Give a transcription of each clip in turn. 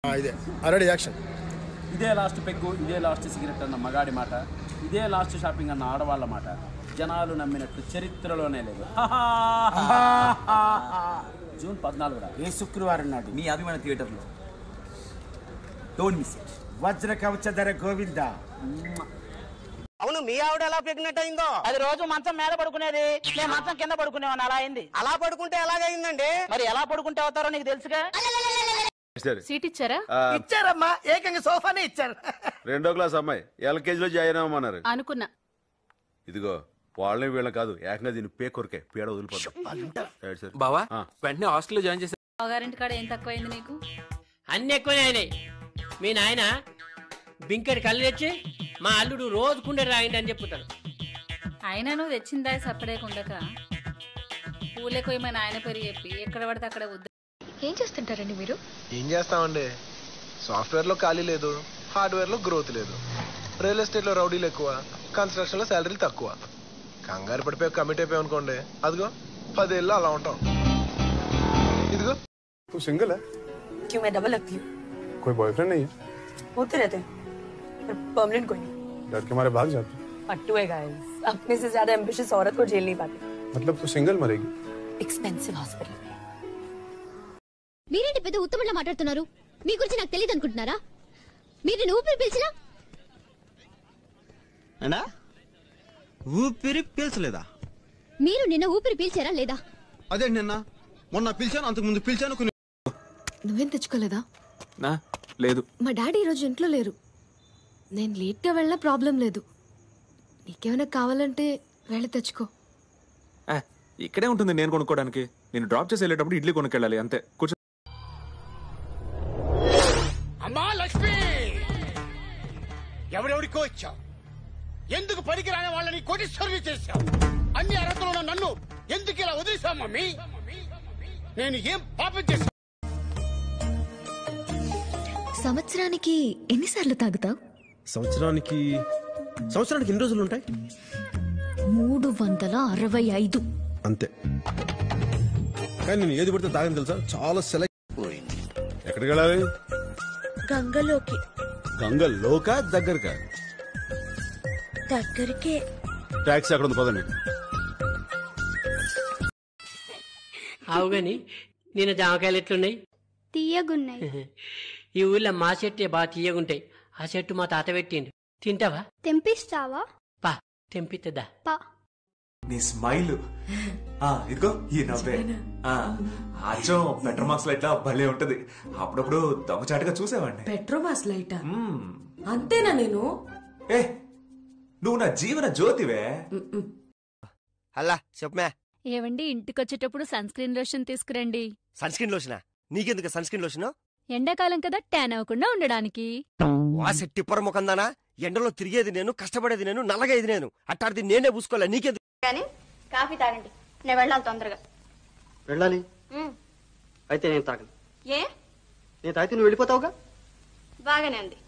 ఇదే already action. ఇదే last peg, ఇదే లాస్ట్ సిగరెట్ అన్న మగాడి మాట, ఇదే లాస్ట్ షాపింగ్ అన్న ఆడవాళ్ళ మాట జనాలు నమ్మినట్టు చరిత్రలోనే లేదు. జూన్ 14 ఏ శుక్రవారం నాడు మీ అభిమాన థియేటర్లో. Don't miss it. వజ్ర కవచధర గోవింద. అవును, మీ ఆవిడ ఎలా ప్రెగ్నెంట్ అయిందో? అది రోజు మంచం మీద పడుకునేది, నేను మంచం కింద పడుకునేవాడిని, అలా అయింది. అలా పడుకుంటే ఎలాగైందండి? మరి ఎలా పడుకుంటే అవుతారో నీకు తెలుసుగా. సీట్ ఇచ్చారా? ఇచ్చారమ్మా, ఏకంగా సోఫానే ఇచ్చారు. 2వ క్లాస్ అమ్మాయి LKG లో జాయిన్ అవ్వమన్నారు. అనుకున్నా. ఇదిగో వాళ్ళని వీళ్ళని కాదు, ఏకంగా దీన్ని పేకొరికే పీడ వదిలిపోతాం. బావా వెంటనే హాస్టల్లో జాయిన్ చేశారు. బావగారింటి కాడ ఏం తక్కువైంది నీకు? అన్ని ఎక్కువనే అయినాయి. మీ నాయన బింకెడు కళ్ళు తెచ్చి మా అల్లుడు రోజు కుండే రాయండి అని చెప్పుతాడు. అయినా నువ్వు తెచ్చిందా సపడేకుండక పూలే కొయ్యమని ఆయన పేరు చెప్పి ఎక్కడ పడితే అక్కడ వద్దు. ఏం చేస్తుంటారండి మీరు? ఏం చేస్తామండి, సాఫ్ట్వేర్ లో ఖాళీ లేదు, హార్డ్వేర్ లో గ్రోత్ లేదు, రియల్ ఎస్టేట్ లో రౌడీలు ఎక్కువ, కన్స్ట్రక్షన్ లో శాలరీలు తక్కువ. కంగారు పడిపోయి కమిట్ అయిపోయాం అనుకోండి, అదిగో 10 ఏళ్ళు అలా ఉంటాం. ఇదిగో तू सिंगल है? क्यों, मैं डबल लगती हूँ? कोई बॉयफ्रेंड नहीं है? होते रहते हैं, पर परमानेंट कोई नहीं। डर के मारे भाग जाते? पट्टू है गाइस, अपने से ज्यादा एम्बिशियस औरत को झेल नहीं पाते। मतलब तू सिंगल मरेगी? एक्सपेंसिव हॉस्पिटल में। మీరేంటి పెద్ద ఉత్తమంలో మాట్లాడుతున్నారు? మీ గురించి నాకు తెలియదు అనుకుంటున్నారా? మీరు ఊపిరి పీల్చినా అన్నా ఊపిరి పీల్చలేదా? మీరు నిన్న ఊపిరి పీల్చారా లేదా? అదే నిన్న మొన్న పిలిచాను, అంతకు ముందు పిలిచాను. నువ్వేం తెచ్చుకోలేదా? నా లేదు. మా డాడీ ఈరోజు ఇంట్లో లేరు, నేను లేట్ గా వెళ్ళినా ప్రాబ్లం లేదు. నీకేమైనా కావాలంటే వెళ్ళి తెచ్చుకో. ఇక్కడే ఉంటుంది నేను కొనుక్కోవడానికి. నేను డ్రాప్ చేసి వెళ్ళేటప్పుడు ఇడ్లీ కొనుక్కెళ్ళాలి అంతే. కూర్చో. అమ్మా లక్ష్మి, ఎవరెవరికో ఇచ్చావు, ఎందుకు పనికి రాని వాళ్ళని కోటీశ్వరుని చేశావు? అన్ని అర్హతలు ఉన్న నన్ను ఎందుకు ఇలా వదిలేశావు మమ్మీ? నేను ఏం పాపం చేశాను? సంవత్సరానికి ఎన్నిసార్లు తాగుతావు? సంవత్సరానికి ఎన్ని రోజులు ఉంటాయి? 365. అంతే. కానీ నేను ఏది పడితే తాగని తెలుసా, చాలా సెలెక్ట్. ఎక్కడికి వెళ్ళాలి? గంగలోకి. గంగలోకా దగ్గరకా? దగ్గరికే. టాక్సీ అక్కడ ఉంది, పదండి. అవు గాని నేను జామకాయలు ఎట్లున్నాయి? తీయగున్నాయి. ఈ ఊళ్ళో మా చెట్టే బాగా తీయగుంటాయి. ఆ చెట్టు మా తాత పెట్టిండు. తింటావా? తెంపిస్తావా? పా తెంపిస్తుందా? పా. నీ స్మైల్, ఇదిగో ఈ నవ్వే అచ్చం పెట్రోమాక్స్ లైట్ లా భలే ఉంటది. అప్పుడప్పుడు దొంగచాటుగా చూసేవాడిని. పెట్రోమాస్ లైటా? అంతేనా? నేను నువ్వు నా జీవన జ్యోతివే. అలా చెప్పమే. ఏవండి, ఇంటికొచ్చేటప్పుడు సన్ స్క్రీన్ లోషన్ తీసుకురండి. సన్ స్క్రీన్ లోషనా? నీకెందుకు సన్ స్క్రీన్ లోషన్? ఎండాకాలం కదా, ట్యాన్ అవ్వకుండా ఉండడానికి. వాసెట్టి పొరముఖందానా? ఎండలో తిరిగేది నేను, కష్టపడేది నేను, నల్లగేది నేను. అట్టాడిది నేనే పూసుకోలే, నీకెందుకు? కానీ కాఫీ తాగండి, నేను వెళ్ళాలి తొందరగా. వెళ్ళాలి? అయితే నేను తాగను. ఏ? నేను తాగితే నువ్వు వెళ్ళిపోతావుగా. బాగానే ఉంది,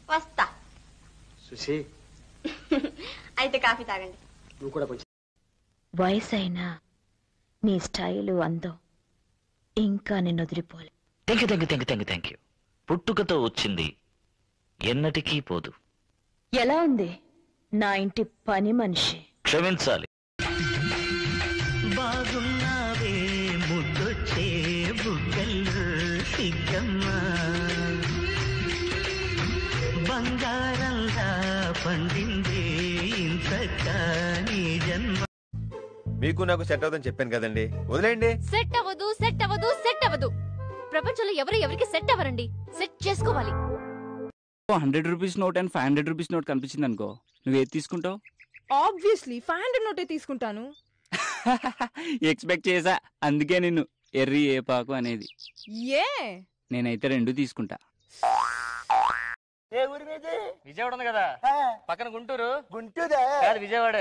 వస్తా. సుశీ, అయితే కాఫీ తాగండి. నువ్వు కూడా కొంచెం. వయసు అయినా నీ స్టైలు అందం ఇంకా నిన్ను వదిలిపోలే. Thank you. పుట్టుకతో వచ్చింది ఎన్నటికీ పోదు. ఎలా ఉంది నా ఇంటి పని మనిషి? క్షమించాలి. బాగున్నావే ముద్దొచ్చే బుగ్గలు సిగ్గమ్మ, బంగారంలా పండిందే ఇంతక నీ జన్మ. మీకు నాకు సెట్ అవుతుందని చెప్పాను కదండి, వదిలేయండి. సెట్ అవ్వదు, సెట్ అవ్వదు, సెట్ అవ్వదు. ప్రపంచంలో ఎవరికి సెట్ అవ్వరండి, సెట్ చేసుకోవాలి. 100 rupees note and 500 rupees note కనిపించింది అనుకో, నువ్వేది తీసుకుంటావు? ఆబ్వియస్లీ 500 నోటే తీసుకుంటాను. ఎక్స్పెక్ట్ చేసా, అందుకే నిన్ను ఎర్రి ఏ పాకు అనేది. ఏ? నేనైతే 2 తీసుకుంటా. ఏ ఊరి మీది? విజయవాడ ఉంది కదా, పక్కన గుంటూరు. గుంటూరే? కాదు విజయవాడ.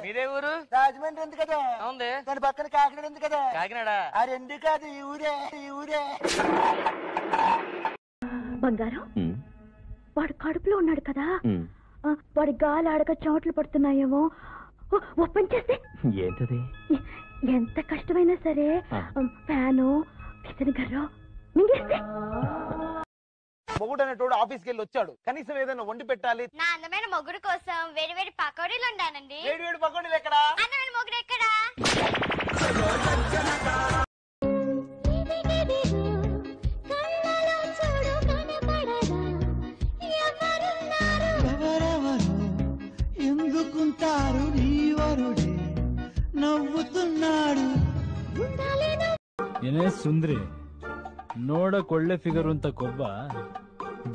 మీదే ఊరు? రాజమండ్రి ఉంది కదా. ఉంది. దాని పక్కన కాకినాడ ఉంది కదా. కాకినాడ? ఆ రెండు కాదు, ఈ ఊరే. బంగారం, వాడు కడుపులో ఉన్నాడు కదా, వాడి గాలి ఆడక చోట్లు పడుతున్నాయేమో, ఓపెన్ చేస్తే. ఏంటది? ఎంత కష్టమైనా సరే ఫ్యాను విసనగర్రో మింగేస్తే మొగుడు అనేటోడు ఆఫీస్కి వెళ్ళి వచ్చాడు, కనీసం ఏదైనా వండి పెట్టాలి. నా అందమైన మొగుడు కోసం వేడి వేడి పకోడీలు ఉండానండి. వేడి వేడి పకోడీలు ఎక్కడా? అందమైన మొగుడు ఎక్కడా? ఎందుకుంటారు నీ వరుడే నవ్వుతున్నాడు. ಏನೇ ಸುಂದ್ರಿ ನೋಡಕ್ ಒಳ್ಳೆ ಫಿಗರ್ ಅಂತ ಕೊಬ್ಬ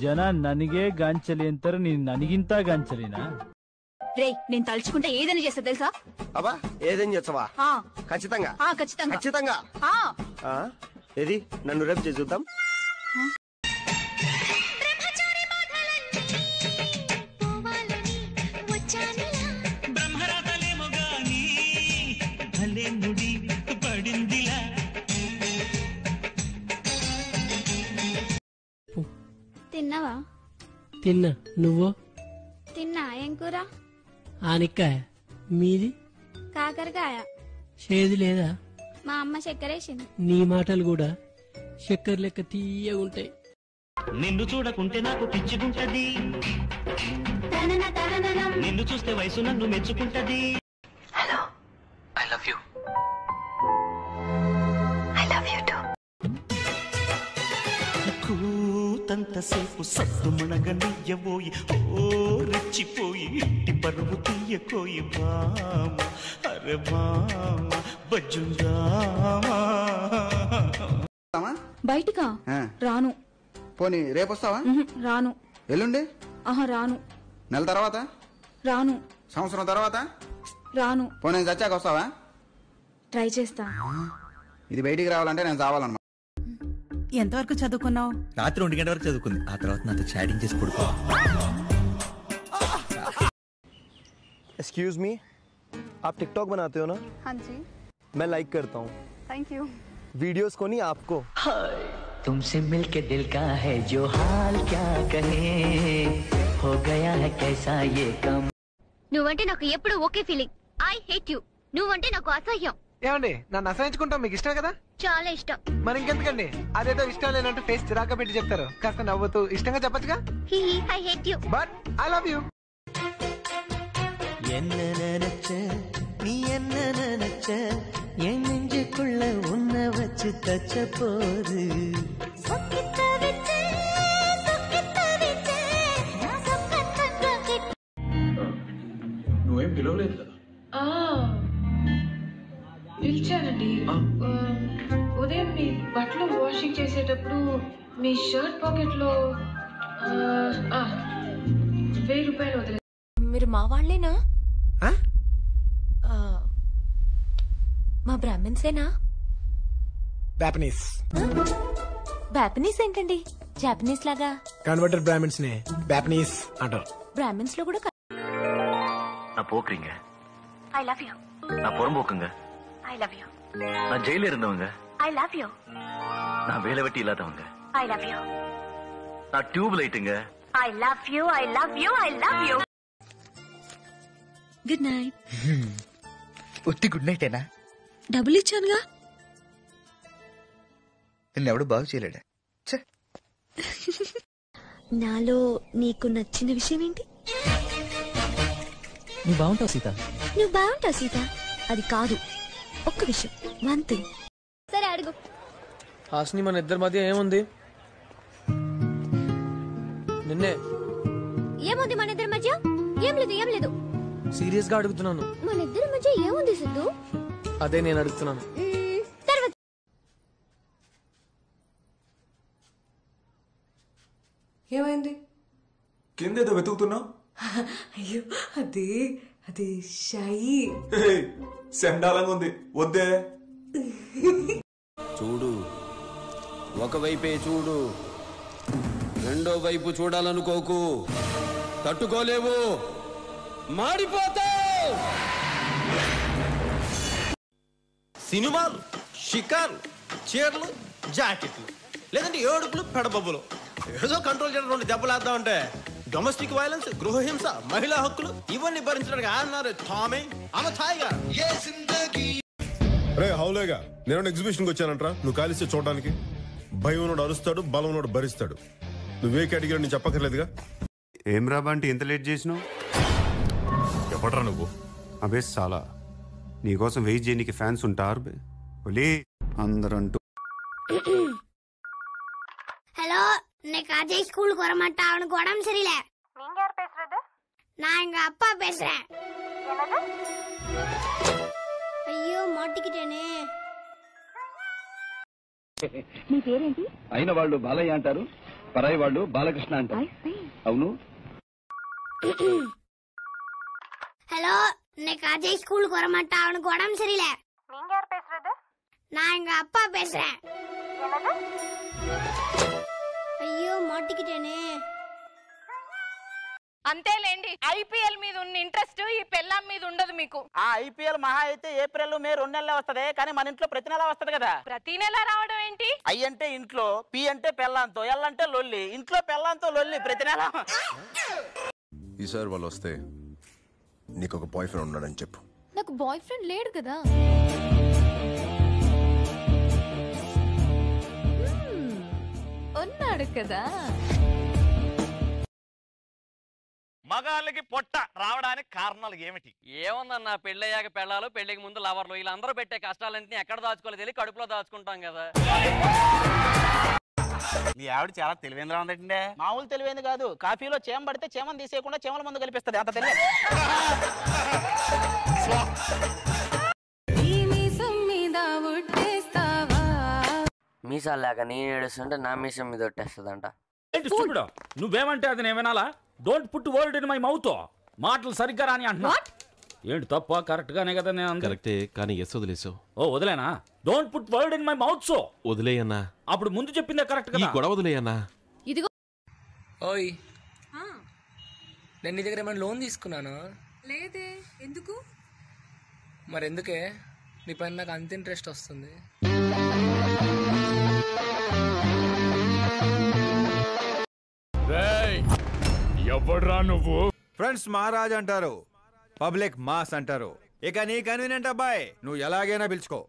ಜನ ನನಗೆ ಗಾಂಚಲಿ ಅಂತಾರೆ, ನೀನ್ ನನಗಿಂತ ಗಾಂಚಲಿನಾ? రే నేను తలుచుకుంటే ఏదైనా చేస్తా తెలుసా? అబ్బా ఏదైనా చేస్తావా? ఖచ్చితంగా ఖచ్చితంగా ఖచ్చితంగా. ఏది నన్ను రేపు చేసి చూద్దాం. తిన్నావా? తిన్నా. నువ్వు? తిన్నా. ఏం కూర? ఆనిక్కాయ. మీది? కాకరకాయ. చేదు లేదా? మా అమ్మ చక్కెరేసింది. నీ మాటలు కూడా చక్కెర లెక్క తీయగుంటాయి. నిన్ను చూడకుంటే నాకు పిచ్చిగుంటది, నిన్ను చూస్తే వయసు నన్ను మెచ్చుకుంటది. Hello, I love you. I love you too. కూతంతసేపు సత్తు మునగనియ్యబోయి ఓ రెచ్చిపోయి ఇంటి పరువు తీయకోయి మామ, అరే మామ బజ్జుందామా. బయటికా? రాను. పోనీ రేపు వస్తావా? రాను. ఎల్లుండి? రాను. నెల తర్వాత? రాను. సంవత్సరం తర్వాత? రాను. పోనీ చచ్చాక వస్తావా? ట్రై చేస్తా. ఇది బయటికి రావాలంటే నేను చావాలన్నమాట. ఎంతవరకు చదువుకున్నావు? రాత్రి 1 గంట వరకు చదువుకుంది. ఆ తర్వాత నాతో చాటింగ్ చేసి పడుకో. एक्सक्यूज मी, आप टिकटॉक बनाते हो ना? हाँ जी। मैं लाइक करता हूँ। Thank you. वीडियोस को नहीं, आपको। तुमसे मिलके दिल का है जो हाल क्या कहे, हो गया है कैसा ये कम. నువ్వంటే నాకు ఎప్పుడు okay feeling. I hate you. నువ్వంటే నాకు అసహ్యం. ఏమండి నన్ను అసహించుకుంటాం మీకు ఇష్టం కదా? చాలా ఇష్టం. మరి ఇంకెందుకండి అదేదో ఇష్టం లేనంటూ ఫేస్ చిరాక పెట్టి చెప్తారు. కాస్త నవ్వుతూ ఇష్టంగా చెప్పచ్చుగా. I hate you. But I love you. என்ன நினைச்ச நீ என்ன நினைச்ச என் நெஞ்சுக்குள்ள உன்னை வச்சு தச்ச போது. నువ్వేం పిలవలేదు కదా? పిలిచానండి. ఉదయం మీ బట్టలు వాషింగ్ చేసేటప్పుడు మీ షర్ట్ పాకెట్ లో 1000 రూపాయలు వదిలేదు. మీరు మా వాళ్ళేనా? మా బ్రాహ్మిన్సేనా? బ్యాపనీస్. బ్యాపనీస్ ఏంటండి? జాపనీస్ లాగా. కన్వర్టెడ్ బ్రాహ్మిన్స్ ని బ్యాపనీస్ అంటారు. బ్రాహ్మిన్స్ లో కూడా நான் போக்குறீங்க, ఐ లవ్ యూ. நான் புறம்போக்குங்க, ఐ లవ్ యూ. நான் ஜெயில இருந்தவங்க, ఐ లవ్ యూ. நான் வேலை வெட்டி இல்லாதவங்க, ఐ లవ్ యూ. நான் டியூப் லைட்டுங்க. I love you. I love you. I love you. Good night. ఉత్తి గుడ్ నైట్ ఏనా? డబ్బులు ఇచ్చానుగా. నిన్నెవడు బాగు చేయలేడా? నాలో నీకు నచ్చిన విషయం ఏంటి? నువ్వు బాగుంటావు సీత. నువ్వు బాగుంటావు సీత. అది కాదు, ఒక్క విషయం. One thing. సరే అడుగు. హాస్ని, మన ఇద్దరి మధ్య ఏముంది? నిన్నే. ఏముంది మన ఇద్దరి మధ్య? ఏం లేదు, ఏం లేదు. సీరియస్ గా అడుగుతున్నాను. మన ఇద్దరి మధ్య ఏముంది సిద్ధు? అదే నేను అడుగుతున్నాను. ఏమైంది? కిందేదో వెతుకుతున్నావు? అయ్యో అదే అదే షాయి. సెండాలంగా ఉంది, వద్దే. చూడు, ఒకవైపే చూడు, రెండో వైపు చూడాలనుకోకు. తట్టుకోలేవు, మాడిపోతావు. సినిమాలు, షికార్లు, చీరలు, జాకెట్లు, లేదంటే ఏడుపులు, పెడబొబ్బులు. ఏదో కంట్రోల్ చేయడం 2 దెబ్బలు అంటే డొమెస్టిక్ వైలెన్స్, గృహహింస, మహిళా హక్కులు ఇవన్నీ భరించడానికి అన్నారు టామీ. ఆమె థాయిగా రే హౌలేగా నేను ఎగ్జిబిషన్ కి వచ్చానంట్రా, నువ్వు కాలిస్తే చూడడానికి. భయం ఉన్నోడు అరుస్తాడు, బలం ఉన్నోడు భరిస్తాడు. నువ్వే కేటగిరీ నేను చెప్పక్కర్లేదుగా. ఏం రా బంటి ఇంత లేట్ చేసినావు? ఎవడ్రా నువ్వు? అబే సాలా, నీకోసం వెయిట్ చేయడానికి ఫ్యాన్స్ ఉంటారు బే. ఒలే అందరంటూ. ஹலோ, இன்னைக்கு அஜய் ஸ்கூலுக்கு வர மாட்டான், அவனுக்கு உடம்பு சரியில்லை. நீங்க யார் பேசுறது? நான் எங்க அப்பா பேசுறேன். ஐயோ மாட்டிக்கிட்டேனே. నీ పేరేంటి? అయిన వాళ్ళు బాలయ్య అంటారు, పరాయి వాళ్ళు బాలకృష్ణ అంటారు. అవును. ஹலோ, இன்னைக்கு அஜய் ஸ்கூலுக்கு வர மாட்டான், அவனுக்கு உடம்பு சரியில்லை. நீங்க யார் பேசுறது? நான் எங்க அப்பா பேசுறேன். అయ్యో మాటికిటేనే. అంతేలేండి, ఐపీఎల్ మీద ఉన్న ఇంట్రెస్ట్ ఈ పెళ్ళాం మీద ఉండదు మీకు. ఆ ఐపీఎల్ మహా అయితే ఏప్రిల్ మే 2 నెలలే వస్తది, కానీ మన ఇంట్లో ప్రతి నెల వస్తది కదా. ప్రతి నెల రావడం ఏంటి? ఐ అంటే ఇంట్లో, పి అంటే పెళ్ళాంతో, ఎల్ అంటే లొల్లి. ఇంట్లో పెళ్ళాంతో లొల్లి ప్రతి నెల. ఈసారి వాళ్ళు వస్తే నీకు ఒక బాయ్ ఫ్రెండ్ ఉన్నాడని చెప్పు. నాకు బాయ్ ఫ్రెండ్ లేడు కదా. ఉన్నాడు కదా. మగాళ్ళకి పొట్ట రావడానికి కారణాలు ఏమిటి? ఏముందన్న, పెళ్ళయ్యాక పెళ్ళాలు, పెళ్లికి ముందు లవర్లు, వీళ్ళందరూ పెట్టే కష్టాలన్నీ ఎక్కడ దాచుకోలేదు తెలియదు, కడుపులో దాచుకుంటాం కదా. మీ ఆవిడ చాలా తెలివైందిరా ఉందంటే. మామూలు తెలివైంది కాదు, కాఫీలో చేమ పడితే చేమని తీసేయకుండా చేమల మందు కల్పిస్తుంది, అంత తెలియదు. మీసాలు లేక నేను ఏడుస్తుంటే నా మీసం మీద ఒట్టేస్తుందంట. నువ్వేమంటే అది నేను వినాలా? Don't put word in my mouth. మాటలు సరిగ్గా రాని అంటున్నా. ఏంటి తప్ప? కరెక్ట్ గానే కదా నేను. కరెక్టే, కానీ ఎస్ వదిలేసావు. ఓ వదిలేనా? Don't put word in my mouth. So వదిలేయన్నా. అప్పుడు ముందు చెప్పిందే కరెక్ట్ కదా. ఈ గొడవ వదిలేయన్నా. ఇదిగో. ఓయ్, నేను నీ దగ్గర ఏమైనా లోన్ తీసుకున్నాను? లేదే. ఎందుకు? మరెందుకే? నీ పైన నాకు అంత ఇంట్రెస్ట్ వస్తుంది. ఎవడ్రా నువ్వు? ఫ్రెండ్స్ మహారాజ్ అంటారు, పబ్లిక్ మాస్ అంటారు. ఇక నీ కన్వీనియంట్ అబ్బాయి, నువ్వు ఎలాగైనా పిలుచుకో.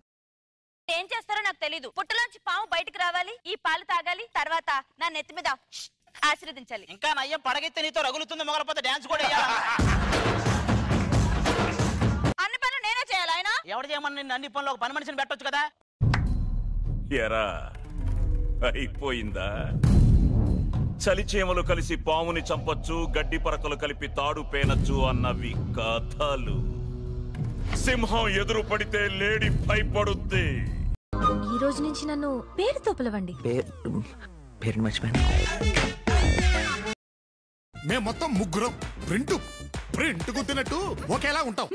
ఏం చేస్తారో నాకు తెలీదు. పుట్టలోంచి పాము బయటకు రావాలి, ఈ పాలు తాగాలి, తర్వాత నా నెత్తి మీద ఆశీర్వదించాలి. ఇంకా నయ్యం పడగెత్తే నీతో రగులుతుంది, మొగలపోతే డాన్స్ కూడా వేయాలి. అన్ని పనులు నేనే చేయాలి. ఆయన ఎవరు చేయమని నిన్ను అన్ని పనులు ఒక పని మనిషిని పెట్టొచ్చు కదా. ఎరా అయిపోయిందా? చలిచేమలు కలిసి పాముని చంపొచ్చు, గడ్డి పరకలు కలిపి తాడు పేనచ్చు అన్నవి కథలు. సింహం ఎదురు పడితే లేడి భయపడుద్ది. ఈ రోజు నుంచి నన్ను పేరుతో పిలవండి. పేరు మర్చిపోయాను. మేము మొత్తం ముగ్గురం ప్రింట్ గుద్దినట్టు ఒకేలా ఉంటాం.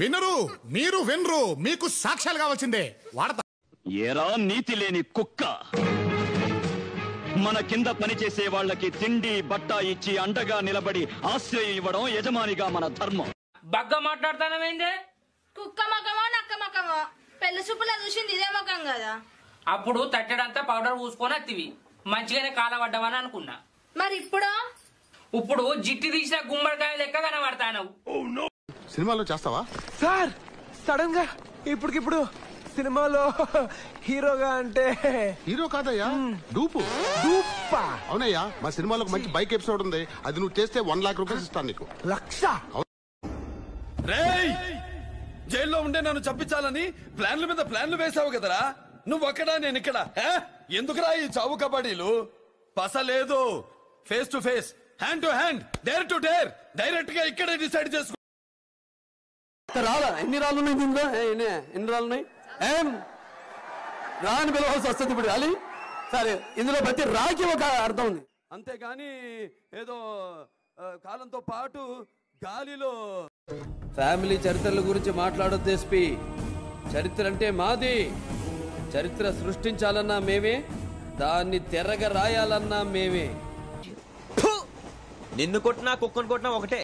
వినరు, మీరు వినరు, మీకు సాక్ష్యాలు కావాల్సిందే. వాడతా. ఏరా నీతి లేని కుక్క, మన కింద పనిచేసే వాళ్ళకి తిండి బట్ట ఇచ్చి అండగా నిలబడి ఆశ్రయం ఇవ్వడం యజమానిగా మన ధర్మం. బగ్గ మాట్లాడతానమేందే? కుక్క మకమో నక్క మకమో పెళ్లి చూపులో చూసింది ఇదే మకం కదా. అప్పుడు తట్టడంతా పౌడర్ పూసుకొని అత్తివి, మంచిగానే కాలబడ్డావని అనుకున్నా. మరి ఇప్పుడు జిట్టి తీసిన గుమ్మడికాయ లెక్క కనబడతాను. సినిమాలో చేస్తావా సార్? సడన్ గా ఇప్పటికిప్పుడు సినిమాలో హీరోగా అంటే హీరో కాదయ్యా, డూపు. అవునయ్యా, మా సినిమాలో మంచి బైక్ ఎపిసోడ్ ఉంది, అది నువ్వు చేస్తే 1 लाख రూపాయలు ఇస్తాను నీకు. 1,00,000? రేయ్, జైల్లో ఉండే నన్ను చంపించాలని ప్లాన్ల మీద ప్లాన్లు వేసావు కదరా. నువ్వు అక్కడా నేను ఇక్కడ. ఎందుకురా ఈ చావు కబడ్డీలు? పస లేదు. Face to face, hand to hand, dare to dare, direct గా ఇక్కడే డిసైడ్ చేసుకో. రాలా? ఎన్ని రాళ్ళు ఉన్నాయి దీంట్లో? ఎన్ని రాళ్ళు ఉన్నాయి? ఏం రాని పిలవాల్సి వస్తుంది ఇప్పుడు. రాలి సరే, ఇందులో ప్రతి రాకి ఒక అర్థం ఉంది, అంతేగాని ఏదో కాలంతో పాటు గాలిలో. ఫ్యామిలీ చరిత్రల గురించి మాట్లాడొద్దు ఎస్పీ. చరిత్ర అంటే మాది. చరిత్ర సృష్టించాలన్నా మేమే, దాన్ని తెరగ రాయాలన్నా మేమే. నిన్ను కొట్టినా కుక్కను కొట్టినా ఒకటే.